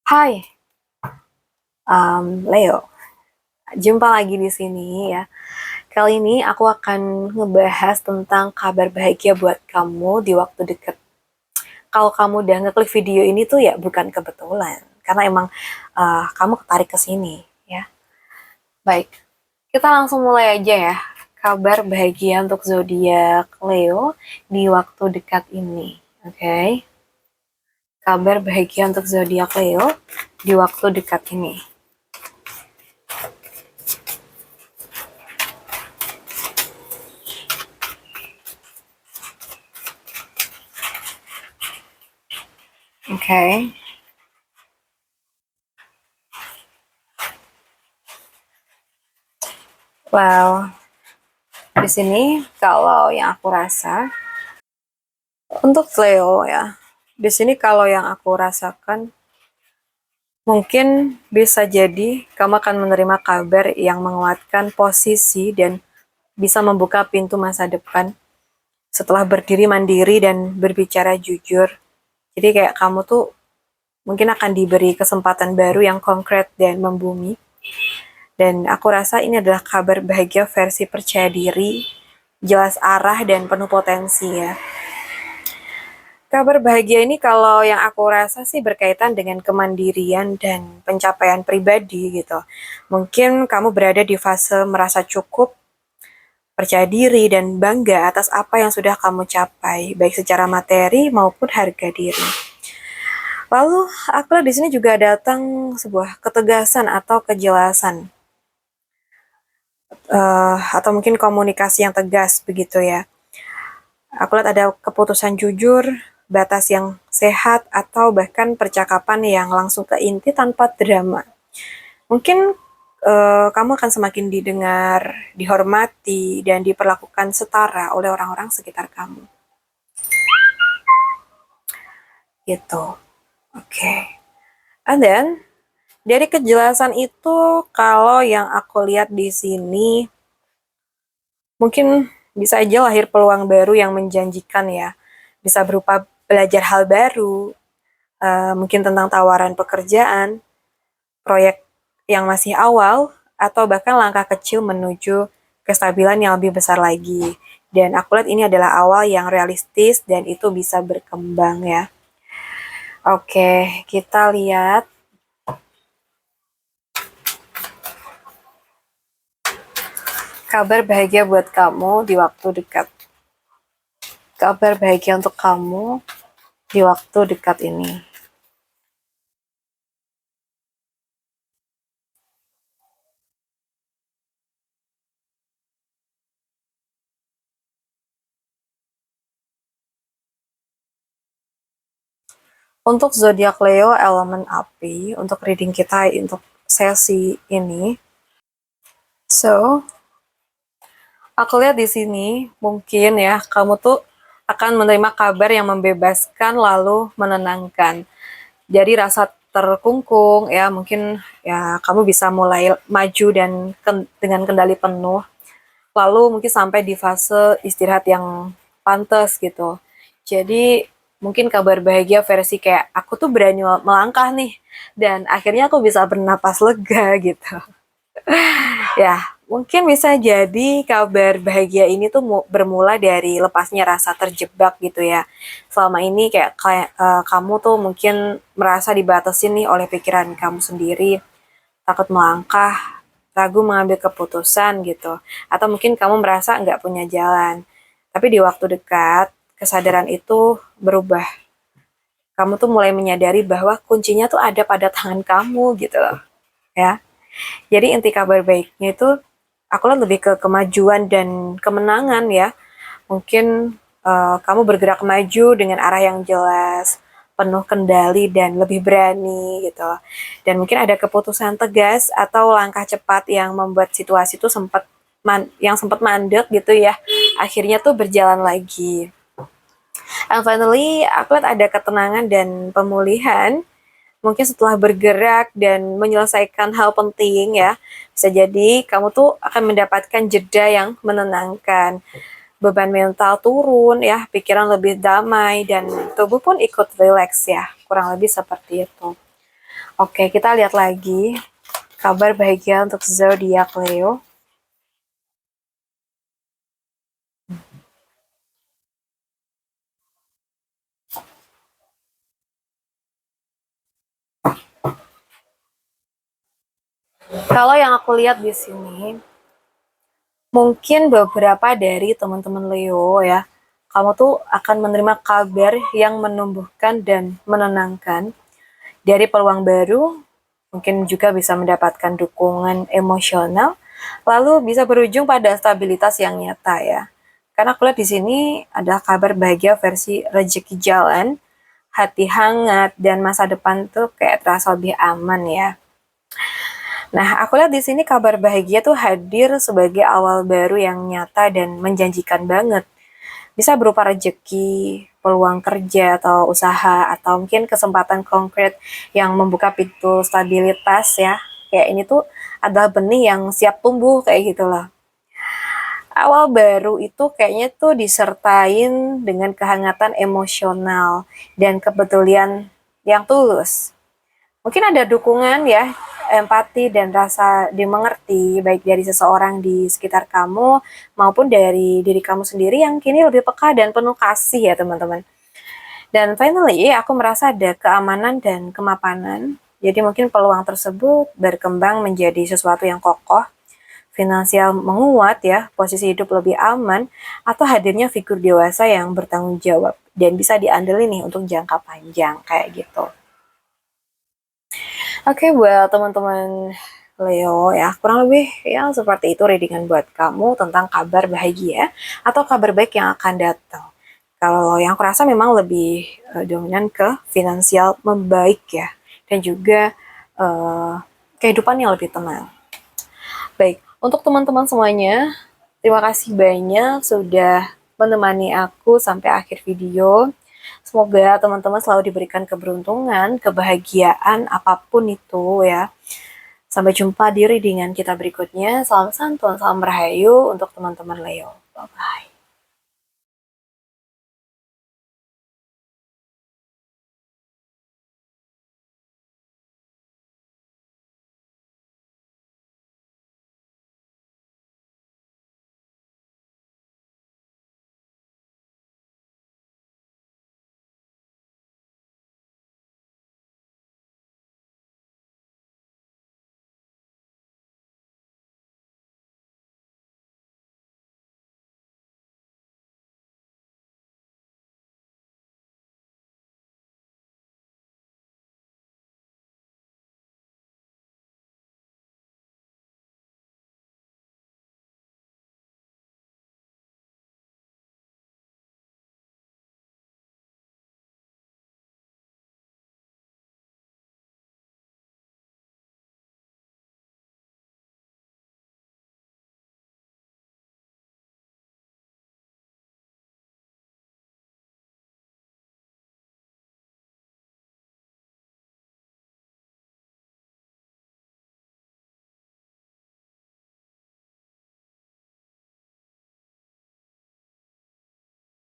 Hai, Leo. Jumpa lagi di sini ya. Kali ini aku akan ngebahas tentang kabar bahagia buat kamu di waktu dekat. Kalau kamu udah ngeklik video ini tuh ya bukan kebetulan, karena emang kamu ketarik ke sini ya. Baik, kita langsung mulai aja ya. Kabar bahagia untuk zodiak Leo di waktu dekat ini. Oke. Kabar bahagia untuk zodiak Leo di waktu dekat ini. Oke. Well, di sini kalau yang aku rasa untuk Leo ya, di sini kalau yang aku rasakan mungkin bisa jadi kamu akan menerima kabar yang menguatkan posisi dan bisa membuka pintu masa depan setelah berdiri mandiri dan berbicara jujur. Jadi kayak kamu tuh mungkin akan diberi kesempatan baru yang konkret dan membumi. Dan aku rasa ini adalah kabar bahagia versi percaya diri, jelas arah dan penuh potensi ya. Kabar bahagia ini kalau yang aku rasa sih berkaitan dengan kemandirian dan pencapaian pribadi gitu. Mungkin kamu berada di fase merasa cukup, percaya diri, dan bangga atas apa yang sudah kamu capai, baik secara materi maupun harga diri. Lalu aku lihat di sini juga datang sebuah ketegasan atau kejelasan, atau mungkin komunikasi yang tegas begitu ya. Aku lihat ada keputusan jujur, batas yang sehat, atau bahkan percakapan yang langsung ke inti tanpa drama. Mungkin kamu akan semakin didengar, dihormati, dan diperlakukan setara oleh orang-orang sekitar kamu. Gitu. Oke. Okay. And then, dari kejelasan itu, kalau yang aku lihat di sini, mungkin bisa aja lahir peluang baru yang menjanjikan ya. Bisa berupa belajar hal baru, mungkin tentang tawaran pekerjaan, proyek yang masih awal, atau bahkan langkah kecil menuju kestabilan yang lebih besar lagi. Dan aku lihat ini adalah awal yang realistis dan itu bisa berkembang ya. Oke, kita lihat kabar bahagia buat kamu di waktu dekat. Kabar bahagia untuk kamu di waktu dekat ini. Untuk zodiak Leo elemen api, untuk reading kita untuk sesi ini. So, aku lihat di sini mungkin ya kamu tuh akan menerima kabar yang membebaskan lalu menenangkan. Jadi rasa terkungkung ya mungkin ya kamu bisa mulai maju dan dengan kendali penuh. Lalu mungkin sampai di fase istirahat yang pantas gitu. Jadi mungkin kabar bahagia versi kayak aku tuh berani melangkah nih dan akhirnya aku bisa bernapas lega gitu. Ya, mungkin bisa jadi kabar bahagia ini tuh bermula dari lepasnya rasa terjebak gitu ya. Selama ini kayak kamu tuh mungkin merasa dibatasi nih oleh pikiran kamu sendiri, takut melangkah, ragu mengambil keputusan gitu. Atau mungkin kamu merasa nggak punya jalan. Tapi di waktu dekat, kesadaran itu berubah. Kamu tuh mulai menyadari bahwa kuncinya tuh ada pada tangan kamu gitu loh. Ya. Jadi inti kabar baiknya itu aku lihat lebih ke kemajuan dan kemenangan ya. Mungkin kamu bergerak maju dengan arah yang jelas, penuh kendali dan lebih berani gitu. Dan mungkin ada keputusan tegas atau langkah cepat yang membuat situasi itu sempat mandek gitu ya. Akhirnya tuh berjalan lagi. And finally, aku lihat ada ketenangan dan pemulihan mungkin setelah bergerak dan menyelesaikan hal penting ya, bisa jadi kamu tuh akan mendapatkan jeda yang menenangkan, beban mental turun ya, pikiran lebih damai dan tubuh pun ikut rileks ya, kurang lebih seperti itu. Oke, kita lihat lagi kabar bahagia untuk zodiak Leo. Kalau yang aku lihat di sini, mungkin beberapa dari teman-teman Leo ya, kamu tuh akan menerima kabar yang menumbuhkan dan menenangkan dari peluang baru, mungkin juga bisa mendapatkan dukungan emosional, lalu bisa berujung pada stabilitas yang nyata ya. Karena aku lihat di sini ada kabar bahagia versi rezeki jalan, hati hangat, dan masa depan tuh kayak terasa lebih aman ya. Nah, aku lihat di sini kabar bahagia tuh hadir sebagai awal baru yang nyata dan menjanjikan banget. Bisa berupa rezeki, peluang kerja atau usaha, atau mungkin kesempatan konkret yang membuka pintu stabilitas ya. Kayak ini tuh adalah benih yang siap tumbuh kayak gitu loh. Awal baru itu kayaknya tuh disertain dengan kehangatan emosional dan kepedulian yang tulus. Mungkin ada dukungan ya, empati dan rasa dimengerti baik dari seseorang di sekitar kamu maupun dari diri kamu sendiri yang kini lebih peka dan penuh kasih ya teman-teman. Dan finally, aku merasa ada keamanan dan kemapanan. Jadi mungkin peluang tersebut berkembang menjadi sesuatu yang kokoh, finansial menguat ya, posisi hidup lebih aman, atau hadirnya figur dewasa yang bertanggung jawab dan bisa diandelin nih untuk jangka panjang kayak gitu. Oke, buat teman-teman Leo ya, kurang lebih ya seperti itu readingan buat kamu tentang kabar bahagia atau kabar baik yang akan datang. Kalau yang aku rasa memang lebih dominan ke finansial membaik ya, dan juga kehidupan yang lebih tenang. Baik, untuk teman-teman semuanya, terima kasih banyak sudah menemani aku sampai akhir video. Semoga teman-teman selalu diberikan keberuntungan, kebahagiaan, apapun itu ya. Sampai jumpa di readingan kita berikutnya. Salam santun, salam rahayu untuk teman-teman Leo. Bye-bye.